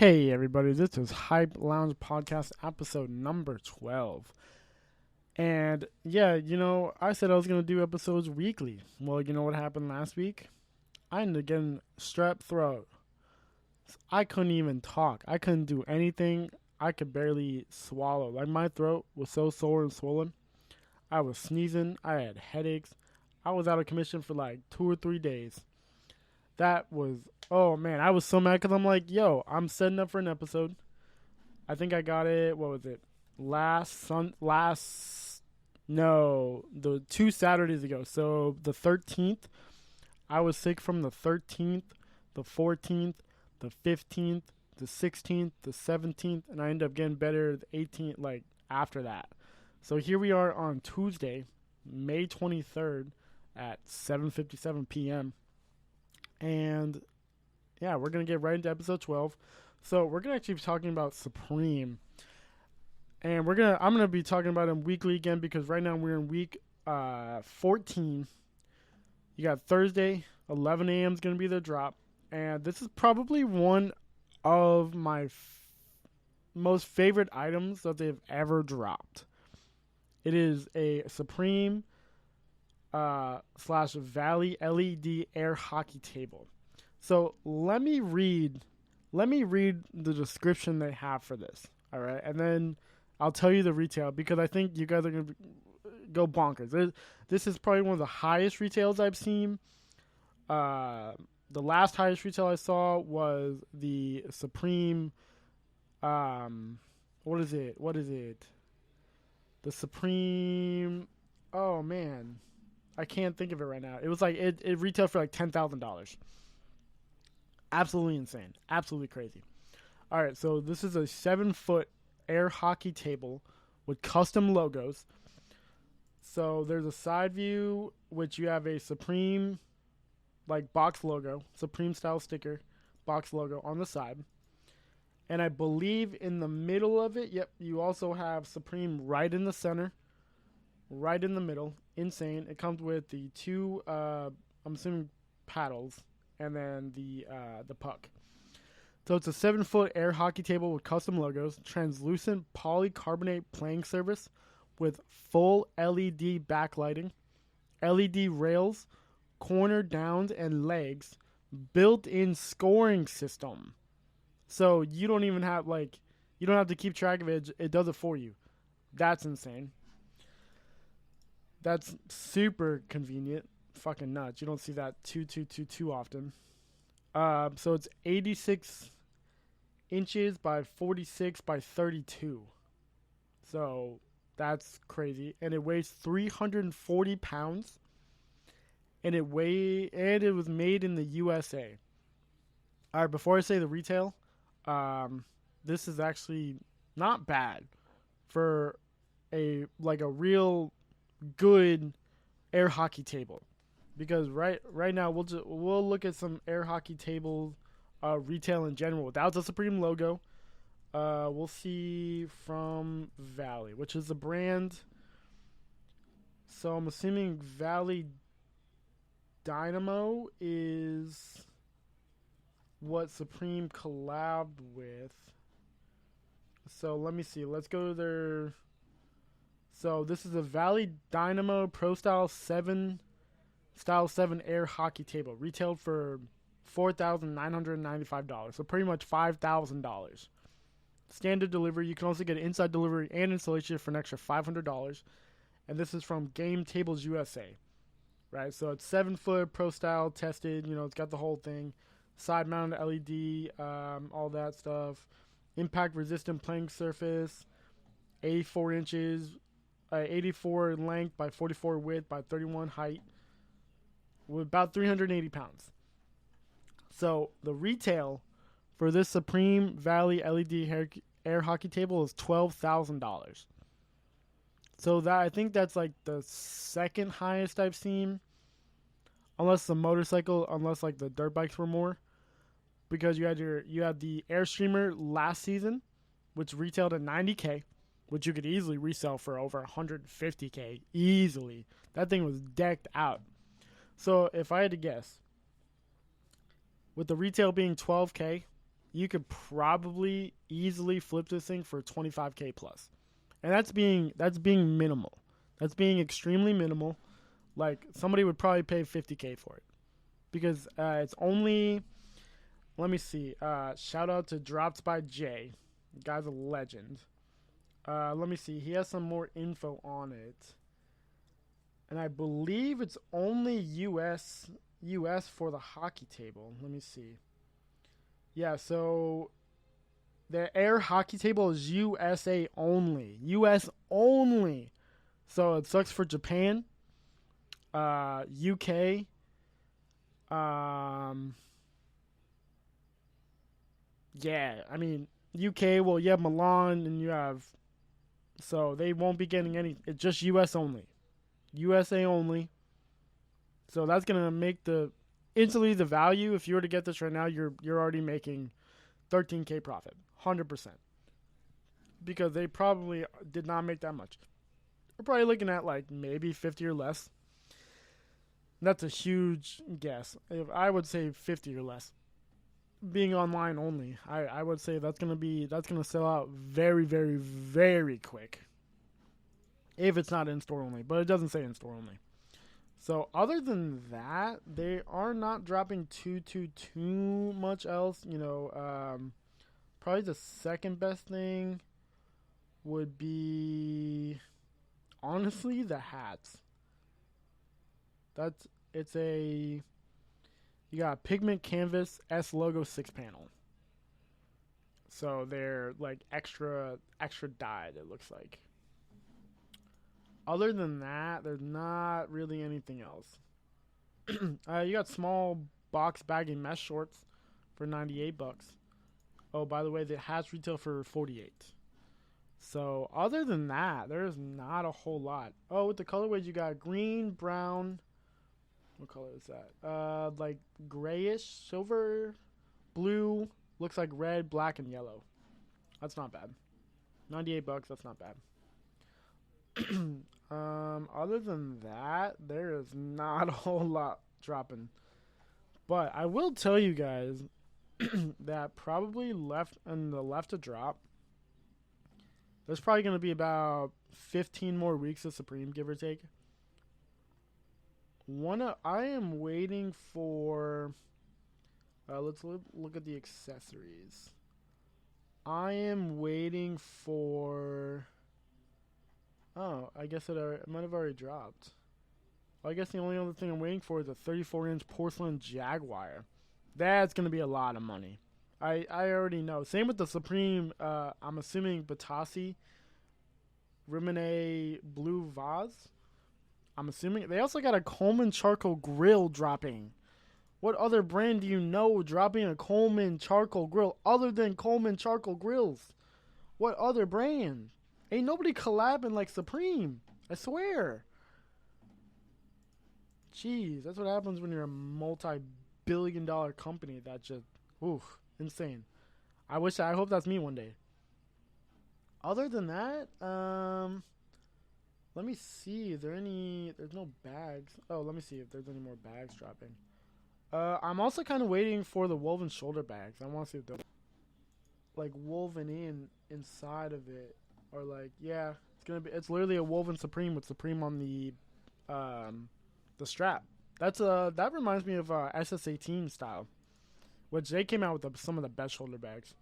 Hey everybody, this is Hype Lounge Podcast episode number 12. And yeah, I said I was going to do episodes weekly. Well, you know what happened last week? I ended up getting strep throat. I couldn't even talk. I couldn't do anything. I could barely swallow. Like my throat was so sore and swollen. I was sneezing. I had headaches. I was out of commission for like 2 or 3 days. That was, oh man, I was so mad because I'm like, yo, I'm setting up for an episode. I think I got it. What was it? No, the 2 Saturdays ago. So the 13th, I was sick from the 13th, the 14th, the 15th, the 16th, the 17th, and I ended up getting better the 18th, like after that. So here we are on Tuesday, May 23rd at 7:57 p.m. And yeah, we're gonna get right into episode 12. So we're gonna actually be talking about Supreme, and I'm gonna be talking about him weekly again because right now we're in week 14. You got Thursday, 11 a.m. is gonna be the drop, and this is probably one of my most favorite items that they've ever dropped. It is a Supreme slash Valley LED air hockey table. So let me read the description they have for this. All right, and then I'll tell you the retail because I think you guys are gonna go bonkers. This is probably one of the highest retails I've seen. Uh, the last highest retail I saw was the Supreme. What is it? What is it? The Supreme. Oh man, I can't think of it right now. It was like it retailed for like $10,000. Absolutely insane. Absolutely crazy. All right, so this is a 7-foot air hockey table with custom logos. So there's a side view, which you have a Supreme, like box logo, Supreme style sticker, box logo on the side. And I believe in the middle of it, yep, you also have Supreme right in the center, right in the middle. Insane. It comes with the two, I'm assuming, paddles, and then the puck. So it's a 7-foot air hockey table with custom logos, translucent polycarbonate playing surface with full LED backlighting, LED rails, corner downs and legs, built-in scoring system. So you don't even have you don't have to keep track of it. It does it for you. That's insane. That's super convenient. Fucking nuts. You don't see that too often. So it's 86 inches by 46 by 32. So that's crazy. And it weighs 340 pounds. And it was made in the USA. All right, before I say the retail, this is actually not bad for a real good air hockey table. Because right now we'll look at some air hockey tables retail in general without the Supreme logo. We'll see from Valley, which is the brand. So I'm assuming Valley Dynamo is what Supreme collabed with. So let me see. Let's go to their. So this is a Valley Dynamo Pro Style 7 Air Hockey Table, retailed for $4,995. So pretty much $5,000. Standard delivery. You can also get inside delivery and installation for an extra $500. And this is from Game Tables USA. Right? So it's 7-foot Pro Style tested. It's got the whole thing. Side mounted LED, all that stuff. Impact resistant playing surface. 84 inches. 84 length by 44 width by 31 height. With about 380 pounds. So the retail for this Supreme Valley LED air hockey table is $12,000. So I think that's like the second highest I've seen, unless like the dirt bikes were more, because you had the Airstreamer last season, which retailed at $90K, which you could easily resell for over $150K easily. That thing was decked out. So if I had to guess, with the retail being $12K you could probably easily flip this thing for 25K plus. And that's being minimal. That's being extremely minimal. Like somebody would probably pay 50K for it because it's only. Let me see. Shout out to Dropped by Jay. The guy's a legend. Let me see. He has some more info on it, and I believe it's only US for the hockey table. Let me see. Yeah, so the air hockey table is USA only. US only. So it sucks for Japan, UK, um, yeah, I mean UK. Well, you have Milan and you have, so they won't be getting any. It's just US only, USA only. So that's gonna make the instantly the value. If you were to get this right now, you're already making 13K profit, 100%, because they probably did not make that much. We're probably looking at like maybe 50 or less. That's a huge guess. If I would say 50 or less. Being online only, I would say that's gonna sell out very, very, very quick. If it's not in store only, but it doesn't say in store only. So other than that, they are not dropping too much else. Probably the second best thing would be honestly the hats. That's it's a You got Pigment Canvas S logo 6 panel. So they're like extra dyed, it looks like. Other than that, there's not really anything else. You got small box baggy mesh shorts for $98. Oh, by the way, the hats retail for 48. So other than that, there's not a whole lot. Oh, with the colorways, you got green, brown. What color is that? Like grayish, silver, blue. Looks like red, black, and yellow. That's not bad. $98. That's not bad. Other than that, there is not a whole lot dropping. But I will tell you guys that probably left to drop. There's probably going to be about 15 more weeks of Supreme, give or take. I am waiting for. Let's look at the accessories. I am waiting for. Oh, I guess it might have already dropped. Well, I guess the only other thing I'm waiting for is a 34-inch porcelain Jaguar. That's going to be a lot of money. I already know. Same with the Supreme, I'm assuming Batasi Rimene Blue Vase. I'm assuming. They also got a Coleman Charcoal Grill dropping. What other brand do you know dropping a Coleman Charcoal Grill other than Coleman Charcoal Grills? What other brand? Ain't nobody collabing like Supreme. I swear. Jeez, that's what happens when you're a multi-billion-dollar company that just, oof, insane. I hope that's me one day. Other than that, let me see. There's no bags. Oh, let me see if there's any more bags dropping. I'm also kind of waiting for the woven shoulder bags. I want to see if they're like woven inside of it, or like, yeah, it's literally a woven Supreme with Supreme on the strap. That reminds me of SS18 style, which they came out with some of the best shoulder bags.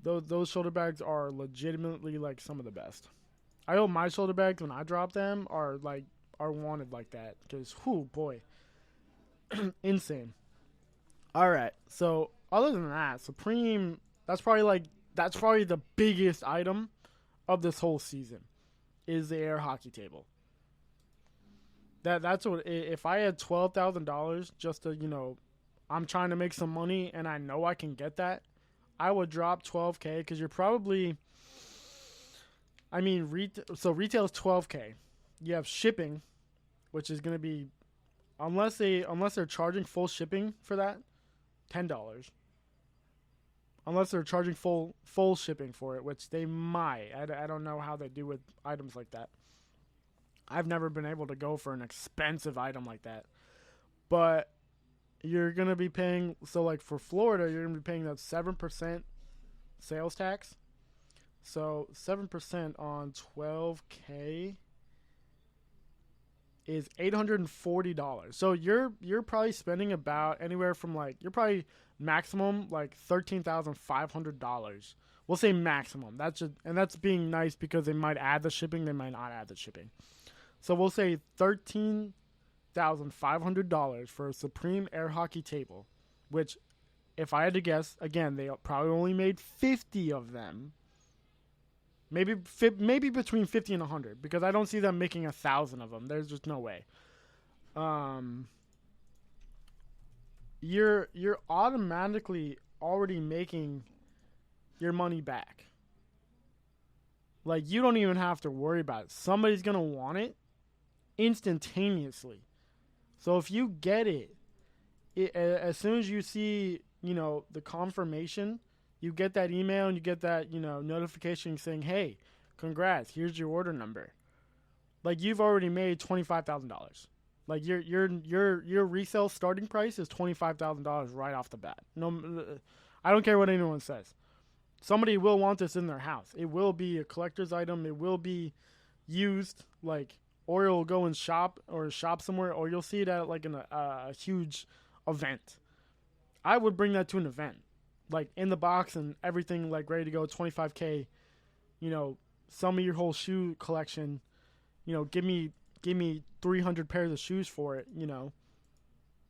Those shoulder bags are legitimately like some of the best. I hope my shoulder bags when I drop them are wanted like that, because whoo boy, insane. All right, so other than that, Supreme, that's probably the biggest item of this whole season is the air hockey table. That's what, if I had $12,000 just to, I'm trying to make some money and I know I can get that, I would drop 12K, because you're probably, I mean, retail is 12K. You have shipping, which is going to be, unless they're charging full shipping for that, $10. Unless they're charging full shipping for it, which they might. I don't know how they do with items like that. I've never been able to go for an expensive item like that. But you're gonna be paying. So like for Florida, you're gonna be paying that 7% sales tax. So 7% on 12K is $840. So you're probably spending about anywhere from like you're probably maximum like $13,500. We'll say maximum. That's just and that's being nice because they might add the shipping, they might not add the shipping. So we'll say $13,500 for a Supreme air hockey table, which if I had to guess, again, they probably only made 50 of them. Maybe between 50 and 100 because I don't see them making 1,000 of them. There's just no way. Um, you're automatically already making your money back. Like you don't even have to worry about it. Somebody's gonna want it instantaneously. So if you get it as soon as you see, the confirmation, you get that email and you get that, notification saying, "Hey, congrats, here's your order number." Like you've already made $25,000. Like your resale starting price is $25,000 right off the bat. No, I don't care what anyone says. Somebody will want this in their house. It will be a collector's item. It will be used. Like, or you'll go and shop somewhere, or you'll see it at like a huge event. I would bring that to an event, like in the box and everything, like ready to go. 25K, sell me your whole shoe collection. Give me 300 pairs of shoes for it.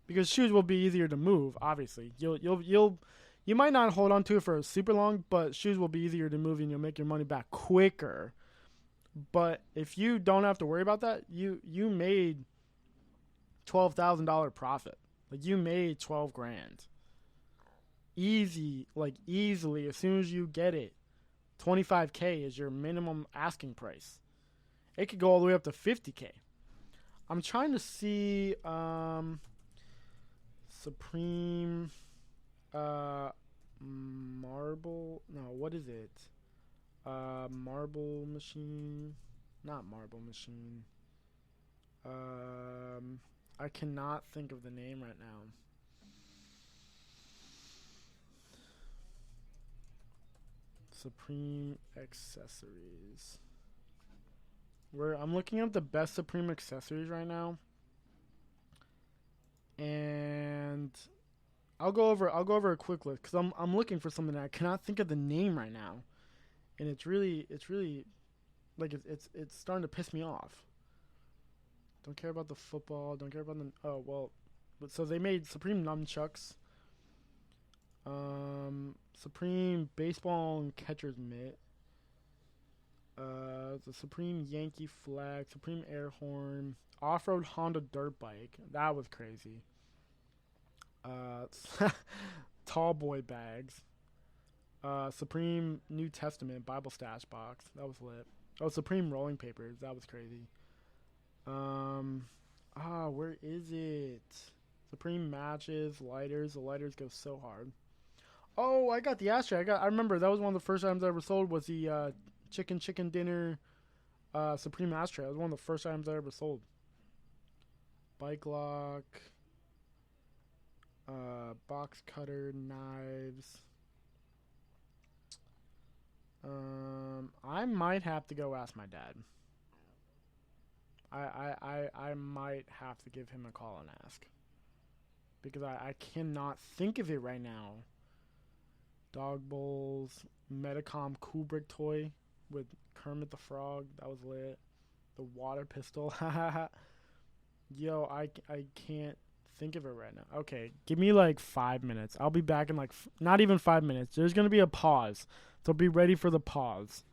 Because shoes will be easier to move. Obviously, you might not hold on to it for super long, but shoes will be easier to move and you'll make your money back quicker. But if you don't have to worry about that, you made $12,000 profit. Like you made 12 grand. Easily, as soon as you get it, 25K is your minimum asking price. It could go all the way up to 50K. I'm trying to see Supreme marble. No, what is it? Marble machine. Not marble machine. I cannot think of the name right now. Supreme accessories. I'm looking up the best Supreme accessories right now, and I'll go over a quick list because I'm looking for something that I cannot think of the name right now, and it's really like it's starting to piss me off. Don't care about the football. Don't care about so they made Supreme nunchucks, Supreme baseball and catcher's mitt, the Supreme Yankee flag, Supreme air horn, off-road Honda dirt bike. That was crazy. Tall boy bags. Supreme New Testament Bible stash box. That was lit. Oh, Supreme rolling papers. That was crazy. Where is it? Supreme matches, lighters. The lighters go so hard. Oh, I got the ashtray. I remember that was one of the first items I ever sold was the chicken dinner Supreme ashtray. That was one of the first items I ever sold. Bike lock, box cutter, knives. I might have to go ask my dad. I might have to give him a call and ask. Because I cannot think of it right now. Dog bowls, Metacom Kubrick toy with Kermit the Frog. That was lit. The water pistol. Yo, I can't think of it right now. Okay, give me like 5 minutes. I'll be back in not even 5 minutes. There's going to be a pause. So be ready for the pause.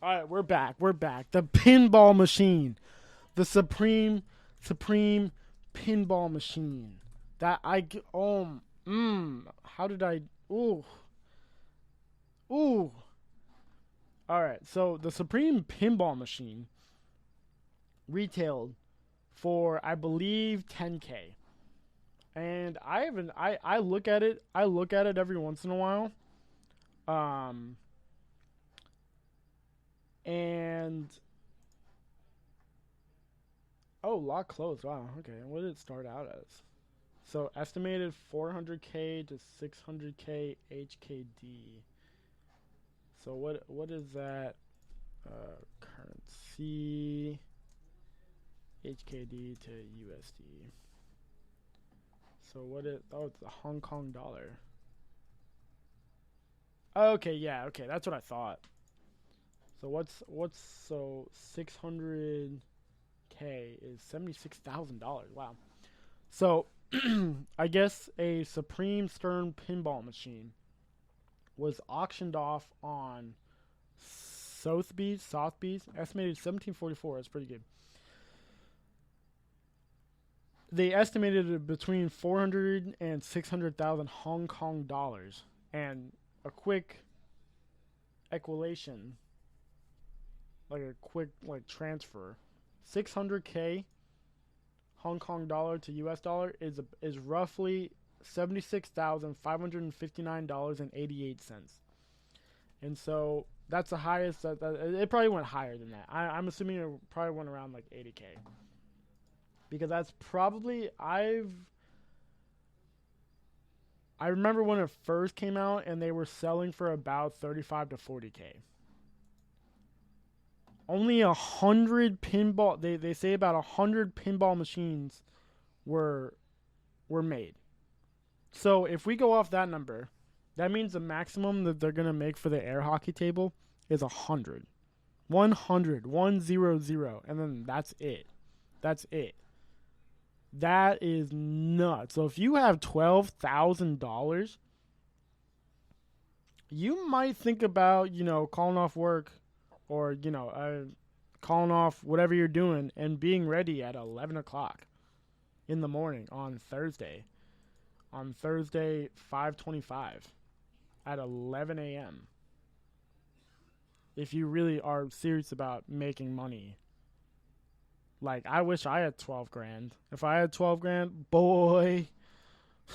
All right, we're back. The pinball machine. The Supreme pinball machine. How did I? Ooh, ooh. All right. So the Supreme pinball machine retailed for I believe 10K, and I haven't. I look at it. I look at it every once in a while. Um, and oh, lock closed. Wow. Okay. What did it start out as? So estimated 400K to 600K HKD. So what is that? Currency HKD to USD. So what is? Oh, it's the Hong Kong dollar. Okay, yeah, okay, that's what I thought. So what's so 600K is $76,000. Wow. So I guess a Supreme Stern pinball machine was auctioned off on Sotheby's, estimated 1744. That's pretty good. They estimated it between 400 and 600,000 Hong Kong dollars. And a quick equation, like a quick like transfer, 600K Hong Kong dollar to US dollar is roughly $76,559.88. And so that's the highest that it probably went higher than that. I'm assuming it probably went around like 80K. Because that's probably I remember when it first came out and they were selling for about 35 to 40K. Only 100 pinball they say about 100 pinball machines were made. So if we go off that number, that means the maximum that they're going to make for the air hockey table is 100. 100, 100, and then that's it. That's it. That is nuts. So if you have $12,000, you might think about, calling off work or, calling off whatever you're doing and being ready at 11 o'clock in the morning on Thursday. On Thursday, 5:25 at 11 a.m. If you really are serious about making money. Like, I wish I had 12 grand. If I had 12 grand, boy,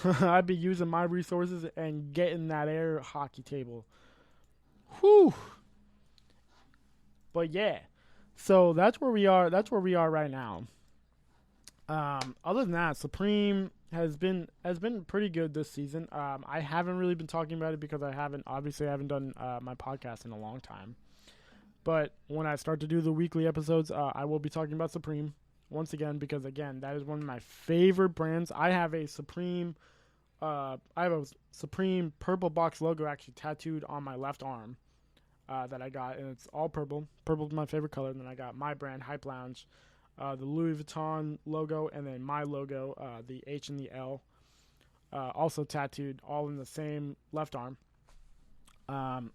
I'd be using my resources and getting that air hockey table. Whew. But yeah, so that's where we are. That's where we are right now. Other than that, Supreme has been pretty good this season. I haven't really been talking about it because I haven't done my podcast in a long time. But when I start to do the weekly episodes, I will be talking about Supreme once again because again that is one of my favorite brands. I have a Supreme purple box logo actually tattooed on my left arm that I got, and it's all purple. Purple's my favorite color. And then I got my brand Hype Lounge, the Louis Vuitton logo, and then my logo, the H and the L, also tattooed all in the same left arm.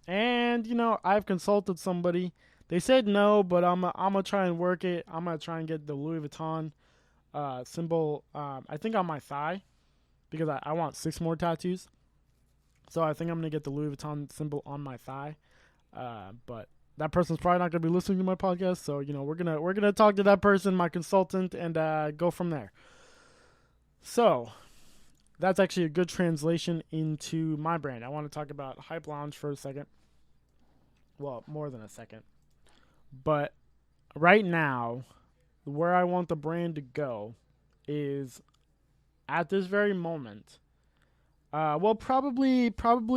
And I've consulted somebody. They said no, but I'm gonna try and work it. I'm gonna try and get the Louis Vuitton symbol. I think on my thigh because I want 6 more tattoos. So I think I'm gonna get the Louis Vuitton symbol on my thigh. But that person's probably not gonna be listening to my podcast. So we're gonna talk to that person, my consultant, and go from there. So that's actually a good translation into my brand. I want to talk about Hype Lounge for a second. Well, more than a second. But right now, where I want the brand to go is at this very moment. Probably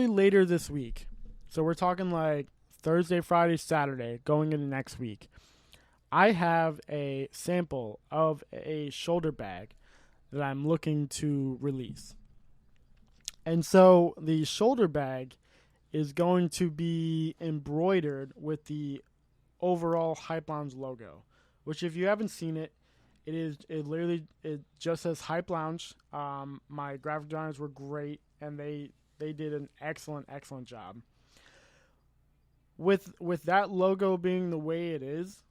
later this week. So we're talking like Thursday, Friday, Saturday, going into next week. I have a sample of a shoulder bag that I'm looking to release. And so the shoulder bag is going to be embroidered with the overall Hype Lounge logo, which if you haven't seen it, it just says Hype Lounge. My graphic designers were great, and they did an excellent job. With that logo being the way it is,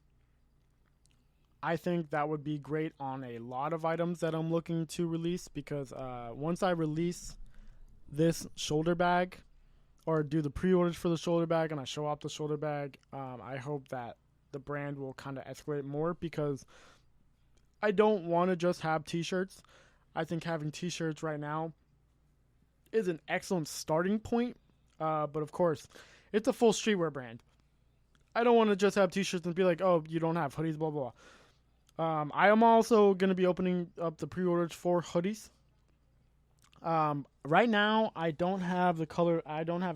I think that would be great on a lot of items that I'm looking to release because once I release this shoulder bag, or do the pre-orders for the shoulder bag, and I show off the shoulder bag, I hope that the brand will kind of escalate more, because I don't want to just have t-shirts. I think having t-shirts right now is an excellent starting point, but of course, it's a full streetwear brand. I don't want to just have t-shirts and be like, oh, you don't have hoodies, blah, blah, blah. I am also going to be opening up the pre-orders for hoodies. Right now, I don't have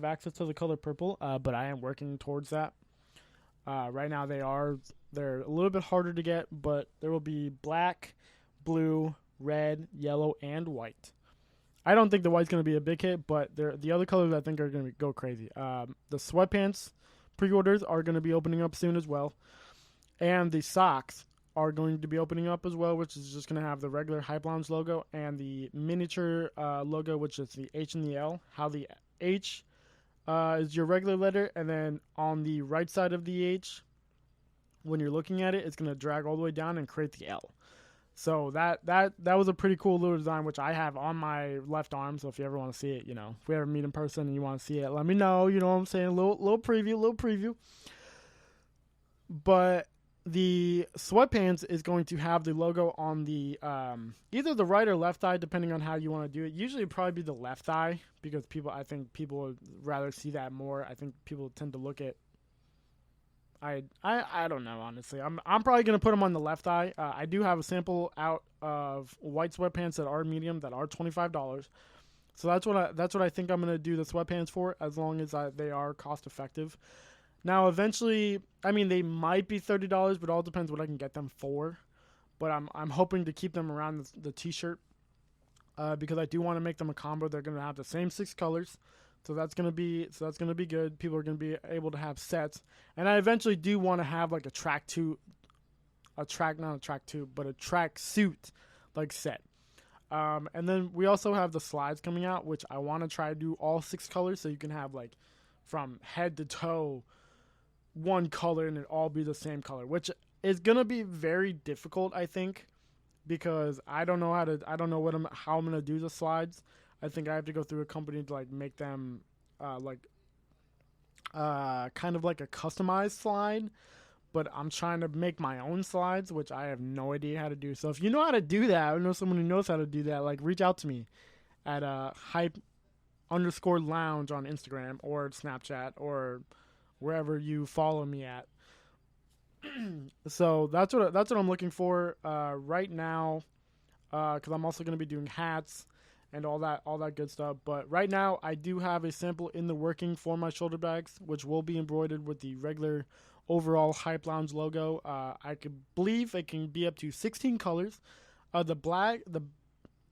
access to the color purple, but I am working towards that. Right now, they're a little bit harder to get, but there will be black, blue, red, yellow, and white. I don't think the white's going to be a big hit, but the other colors I think are going to go crazy. The sweatpants pre-orders are going to be opening up soon as well. And the socks are going to be opening up as well, which is just going to have the regular Hype Lounge logo and the miniature logo, which is the H and the L. How the H is your regular letter, and then on the right side of the H, when you're looking at it, it's going to drag all the way down and create the L. So that was a pretty cool little design, which I have on my left arm. So if you ever want to see it, if we ever meet in person and you want to see it, let me know. You know what I'm saying? A little preview. But the sweatpants is going to have the logo on the either the right or left thigh, depending on how you want to do it. Usually, it'd probably be the left thigh, because I think people would rather see that more. I think people tend to look at. I don't know, honestly. I'm probably gonna put them on the left thigh. I do have a sample out of white sweatpants that are medium, that are $25. So that's what I think I'm gonna do the sweatpants for, as long as they are cost effective. Now, eventually, they might be $30, but it all depends what I can get them for. But I'm hoping to keep them around the t-shirt, because I do want to make them a combo. They're gonna have the same 6 colors. So that's gonna be good. People are gonna be able to have sets, and I eventually do want to have like a track suit like set. And then we also have the slides coming out, which I want to try to do all 6 colors, so you can have like from head to toe one color and it all be the same color, which is gonna be very difficult, I think, because I don't know how I'm gonna do the slides. I think I have to go through a company to like make them kind of like a customized slide, but I'm trying to make my own slides, which I have no idea how to do. So if you know how to do that, or know someone who knows how to do that, like reach out to me at hype_lounge on Instagram or Snapchat or wherever you follow me at. So that's what I'm looking for right now, because I'm also going to be doing hats and all that good stuff. But right now, I do have a sample in the working for my shoulder bags, which will be embroidered with the regular overall Hype Lounge logo. I believe it can be up to 16 colors. The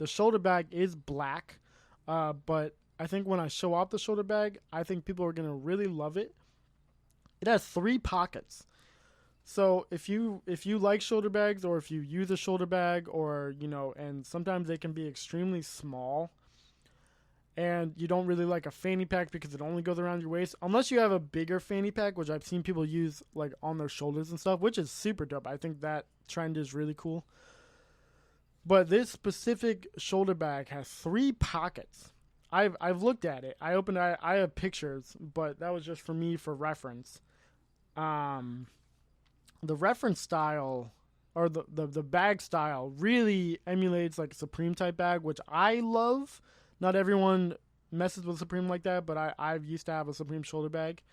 shoulder bag is black, but I think when I show off the shoulder bag, I think people are gonna really love it. It has 3 pockets. So if you like shoulder bags, or if you use a shoulder bag, or and sometimes they can be extremely small, and you don't really like a fanny pack because it only goes around your waist, unless you have a bigger fanny pack, which I've seen people use like on their shoulders and stuff, which is super dope. I think that trend is really cool. But this specific shoulder bag has 3 pockets. I've looked at it. I have pictures, but that was just for me for reference. The reference style, or the bag style, really emulates like a Supreme type bag, which I love. Not everyone messes with Supreme like that, but I've used to have a Supreme shoulder bag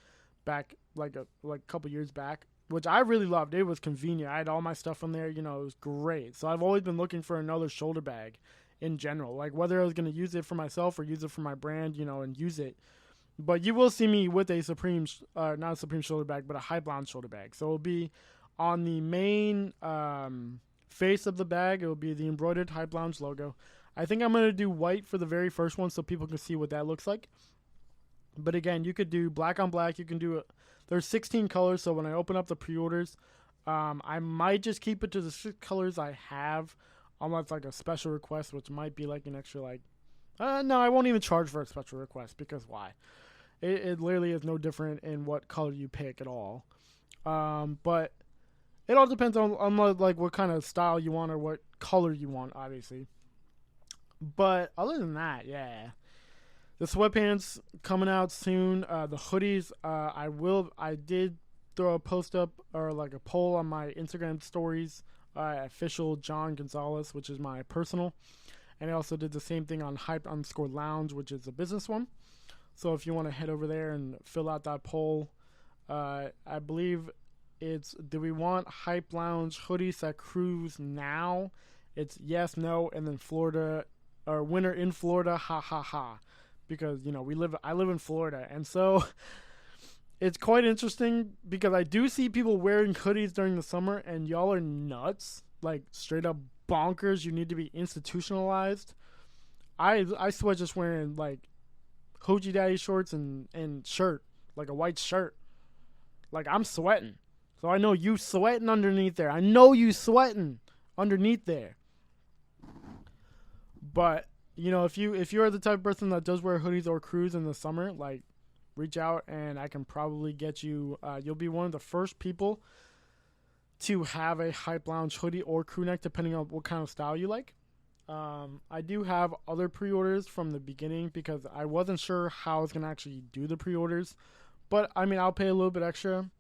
back like a couple years back, which I really loved. It was convenient. I had all my stuff from there. It was great. So I've always been looking for another shoulder bag in general, like whether I was going to use it for myself or use it for my brand, and use it. But you will see me with a Supreme, not a Supreme shoulder bag, but a Hype Lounge shoulder bag. So it'll be on the main face of the bag. It will be the embroidered Hype Lounge logo. I think I'm going to do white for the very first one so people can see what that looks like. But again, you could do black on black. You can do it. There's 16 colors, so when I open up the pre-orders, I might just keep it to the 6 colors I have, unless like a special request, which might be like an extra no, I won't even charge for a special request, because why? It literally is no different in what color you pick at all. But it all depends on like what kind of style you want or what color you want, obviously. But other than that, yeah. The sweatpants coming out soon. The hoodies, I did throw a post up or like a poll on my Instagram stories. Official John Gonzalez, which is my personal, and I also did the same thing on Hype_Lounge, which is a business one. So if you want to head over there and fill out that poll, I believe it's, do we want Hype Lounge hoodies that cruise now? It's yes, no, and then Florida, or winter in Florida, ha ha ha. Because, you know, I live in Florida, and so it's quite interesting because I do see people wearing hoodies during the summer, and y'all are nuts, like straight up bonkers. You need to be institutionalized. I sweat just wearing like hoochie daddy shorts and shirt, like a white shirt. Like I'm sweating, so I know you sweating underneath there. I know you sweating underneath there. But you know, if you're the type of person that does wear hoodies or cruise in the summer, like reach out and I can probably get you. You'll be one of the first people to have a Hype Lounge hoodie or crew neck, depending on what kind of style you like. I do have other pre-orders from the beginning because I wasn't sure how I was gonna actually do the pre-orders, but I mean I'll pay a little bit extra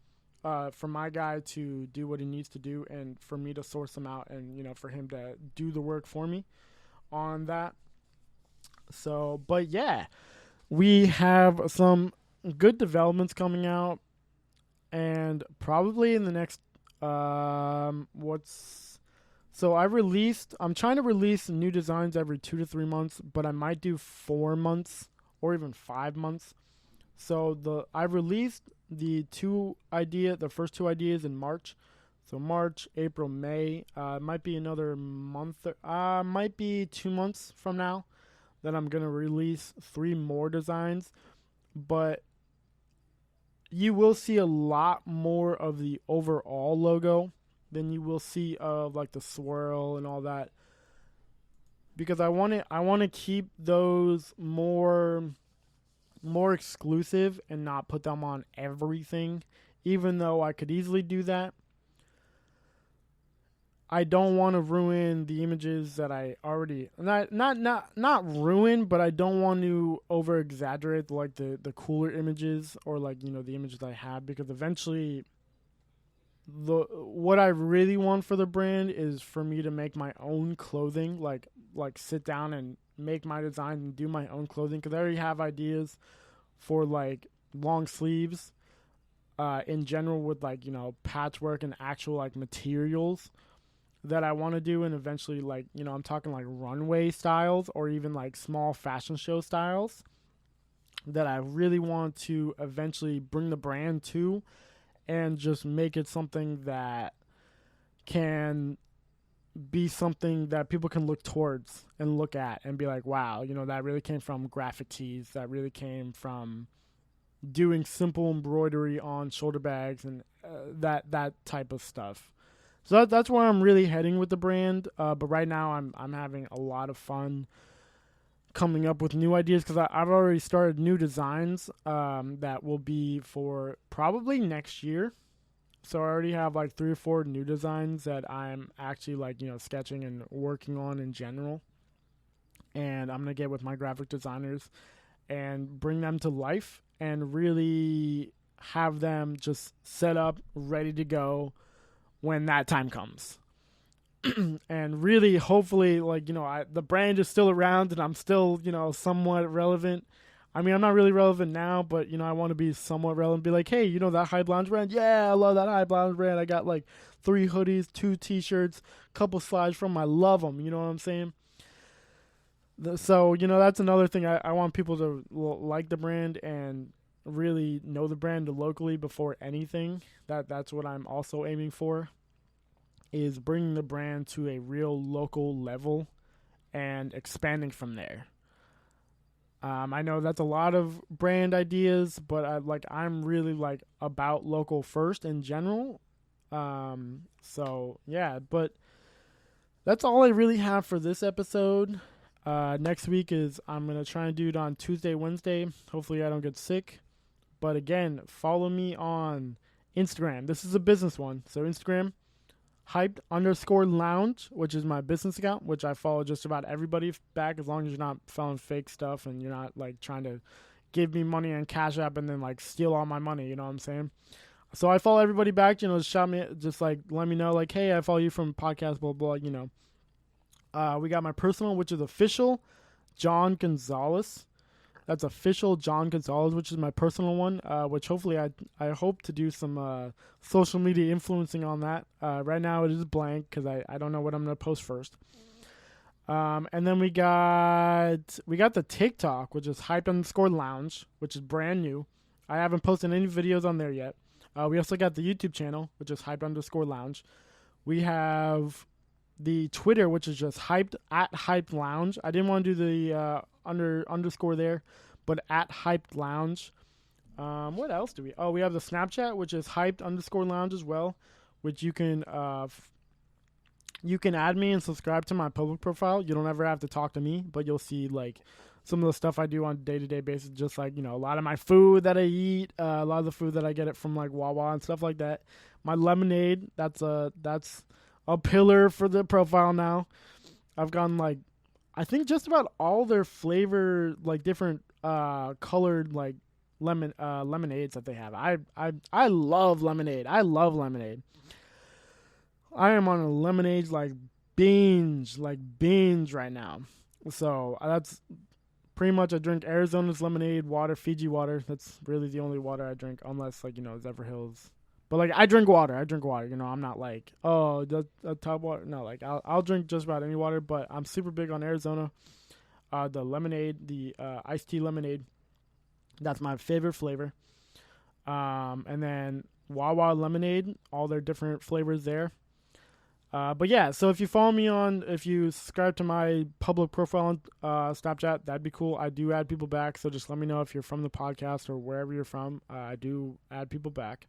for my guy to do what he needs to do and for me to source them out and, you know, for him to do the work for me on that. So, but yeah, we have some good developments coming out, and probably in the next I'm trying to release new designs every 2 to 3 months, but I might do 4 months or even 5 months. So I released the first two ideas in March. So March, April, May. It might be another month. Might be 2 months from now that I'm gonna release 3 more designs, but you will see a lot more of the overall logo than you will see of like the swirl and all that, because I want to keep those more exclusive and not put them on everything, even though I could easily do that. I don't want to ruin the images that I already not ruin, but I don't want to over exaggerate like the cooler images or like, you know, the images I have, because eventually what I really want for the brand is for me to make my own clothing, like sit down and make my designs and do my own clothing, because I already have ideas for like long sleeves in general with like, you know, patchwork and actual like materials that I want to do, and eventually, like, you know, I'm talking like runway styles or even like small fashion show styles that I really want to eventually bring the brand to and just make it something that can be something that people can look towards and look at and be like, wow, you know, that really came from graphic tees, that really came from doing simple embroidery on shoulder bags and that type of stuff. So that's where I'm really heading with the brand. But right now, I'm having a lot of fun coming up with new ideas, because I've already started new designs that will be for probably next year. So I already have like 3 or 4 new designs that I'm actually like, you know, sketching and working on in general. And I'm gonna get with my graphic designers and bring them to life and really have them just set up, ready to go when that time comes. And really, hopefully, like, you know, the brand is still around and I'm still, you know, somewhat relevant. I mean, I'm not really relevant now, but, you know, I want to be somewhat relevant. Be like, hey, you know that Hype Lounge brand? Yeah, I love that Hype Lounge brand. I got like 3 hoodies, 2 t-shirts, couple slides from them. I love them. You know what I'm saying? So, you know, that's another thing. I want people to like the brand and really know the brand locally before anything. That's what I'm also aiming for, is bringing the brand to a real local level and expanding from there. I know that's a lot of brand ideas, but I'm really like about local first in general. So yeah, but that's all I really have for this episode. Next week I'm gonna try and do it on Tuesday, Wednesday. Hopefully I don't get sick. But again, follow me on Instagram. This is a business one, so Instagram, hyped_lounge, which is my business account, which I follow just about everybody back as long as you're not selling fake stuff and you're not like trying to give me money on Cash App and then like steal all my money. You know what I'm saying? So I follow everybody back. Shout me, just like let me know, like, hey, I follow you from podcast, blah blah. We got my personal, which is official John Gonzalez. That's official John Gonzalez, which is my personal one, which hopefully I hope to do some social media influencing on that. Right now it is blank because I don't know what I'm going to post first. And then we got the TikTok, which is hyped_lounge, which is brand new. I haven't posted any videos on there yet. We also got the YouTube channel, which is hyped_lounge. We have the Twitter, which is just @hyped lounge. I didn't want to do the underscore there, but @hyped lounge. What else do we? Oh, we have the Snapchat, which is hyped_lounge as well, which you can add me and subscribe to my public profile. You don't ever have to talk to me, but you'll see like some of the stuff I do on a day-to-day basis, just like, a lot of my food that I eat, a lot of the food that I get it from like Wawa and stuff like that. My lemonade, that's a pillar for the profile now. I've gotten like, I think just about all their flavor, like different colored like lemonades that they have. I love lemonade. I love lemonade. I am on a lemonade binge right now. So that's pretty much, I drink Arizona's lemonade, water, Fiji water. That's really the only water I drink, unless Zephyrhills. But like I drink water. I'm not like, oh, the top water. No, like I'll drink just about any water. But I'm super big on Arizona. The lemonade, the iced tea lemonade. That's my favorite flavor. And then Wawa lemonade, all their different flavors there. But yeah, so if you follow me if you subscribe to my public profile on Snapchat, that'd be cool. I do add people back, so just let me know if you're from the podcast or wherever you're from. I do add people back.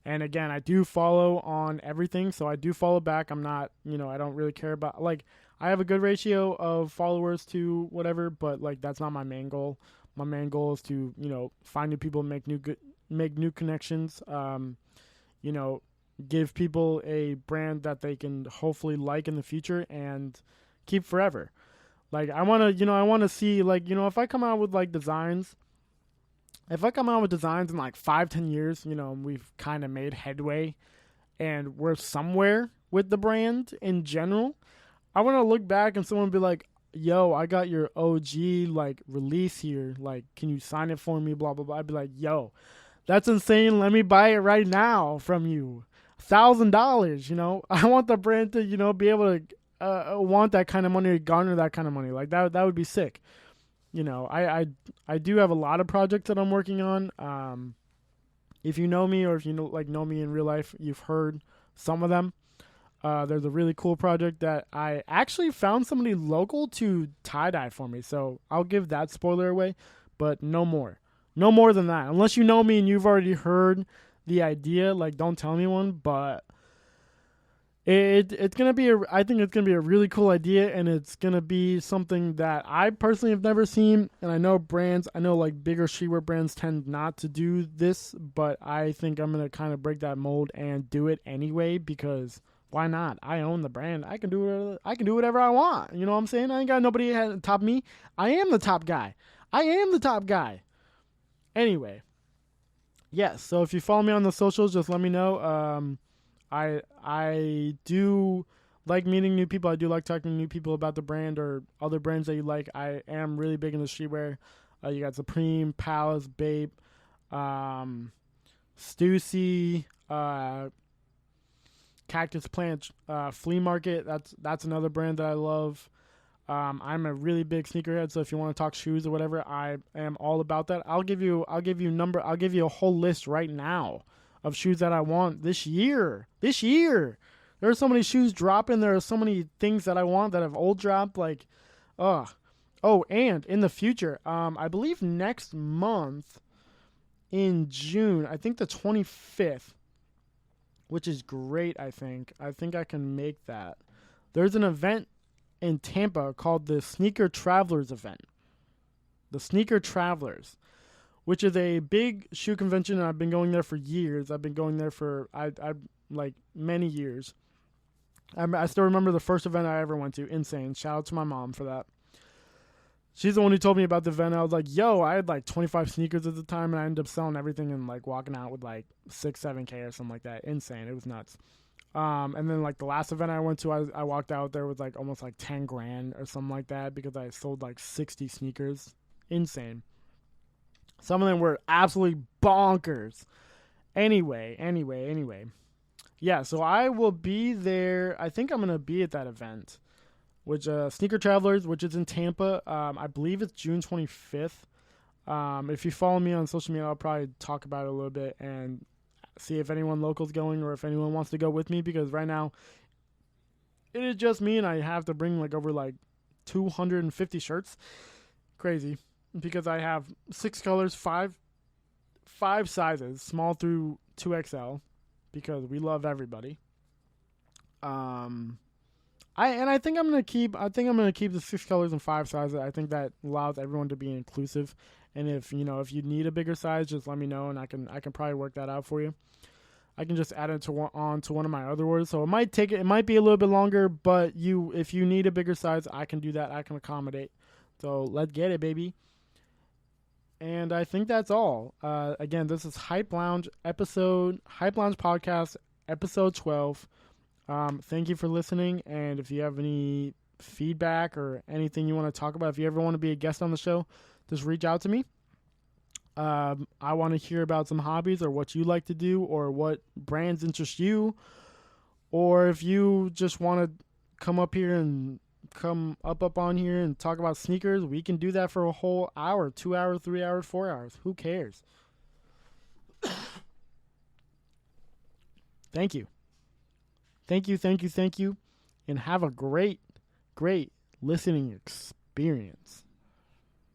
And again, I do follow on everything, so I do follow back. I'm not, I don't really care about, like, I have a good ratio of followers to whatever, but, like, that's not my main goal. My main goal is to, find new people, make new connections, give people a brand that they can hopefully like in the future and keep forever. Like, I want to see, like, if I come out with, like, designs, in like 5-10 years, we've kind of made headway and we're somewhere with the brand in general, I want to look back and someone be like, yo, I got your OG like release here. Like, can you sign it for me? Blah, blah, blah. I'd be like, yo, that's insane. Let me buy it right now from you. $1,000, I want the brand to, be able to want that kind of money, garner that kind of money. Like that would be sick. I do have a lot of projects that I'm working on. If you know me or if you know me in real life, you've heard some of them. There's a really cool project that I actually found somebody local to tie-dye for me. So I'll give that spoiler away, but no more. No more than that. Unless you know me and you've already heard the idea, like don't tell anyone, but it's gonna be I think it's gonna be a really cool idea, and it's gonna be something that I personally have never seen. And I know like bigger streetwear brands tend not to do this, but I think I'm gonna kind of break that mold and do it anyway, because why not? I own the brand. I can do whatever I want. You know what I'm saying? I ain't got nobody at top me. I am the top guy. Anyway, yes. So if you follow me on the socials, just let me know. I do like meeting new people. I do like talking to new people about the brand or other brands that you like. I am really big into streetwear. You got Supreme, Palace, Bape, Stussy, Cactus Plant, Flea Market. That's another brand that I love. I'm a really big sneakerhead, so if you want to talk shoes or whatever, I am all about that. I'll give you a whole list right now of shoes that I want this year. There are so many shoes dropping. There are so many things that I want that have old dropped. Like, oh, and in the future, I believe next month in June, I think the 25th, which is great. I think I can make that. There's an event in Tampa called the Sneaker Travelers event. The Sneaker Travelers, which is a big shoe convention, and I've been going there for years. I've been going there for I like many years. I still remember the first event I ever went to. Insane. Shout out to my mom for that. She's the one who told me about the event. I was like, yo, I had like 25 sneakers at the time, and I ended up selling everything and like walking out with like 7K or something like that. Insane. It was nuts. And then like the last event I went to, I walked out there with like almost like 10 grand or something like that because I sold like 60 sneakers. Insane. Some of them were absolutely bonkers. Anyway. Yeah, so I will be there. I think I'm going to be at that event, which Sneaker Travelers, which is in Tampa. I believe it's June 25th. If you follow me on social media, I'll probably talk about it a little bit and see if anyone local's going or if anyone wants to go with me, because right now it is just me and I have to bring like over like 250 shirts. Crazy. Because I have 6 colors, five sizes, small through 2XL, because we love everybody. I think I'm gonna keep the 6 colors and 5 sizes. I think that allows everyone to be inclusive. And if you need a bigger size, just let me know and I can probably work that out for you. I can just add it to one of my other orders. So it might be a little bit longer, but if you need a bigger size, I can do that. I can accommodate. So let's get it, baby. And I think that's all. Again, this is Hype Lounge Podcast, episode 12. Thank you for listening. And if you have any feedback or anything you want to talk about, if you ever want to be a guest on the show, just reach out to me. I want to hear about some hobbies or what you like to do or what brands interest you. Or if you just want to come up on here and talk about sneakers, we can do that for a whole hour, 2 hours, 3 hours, 4 hours. Who cares? Thank you. Thank you. And have a great listening experience.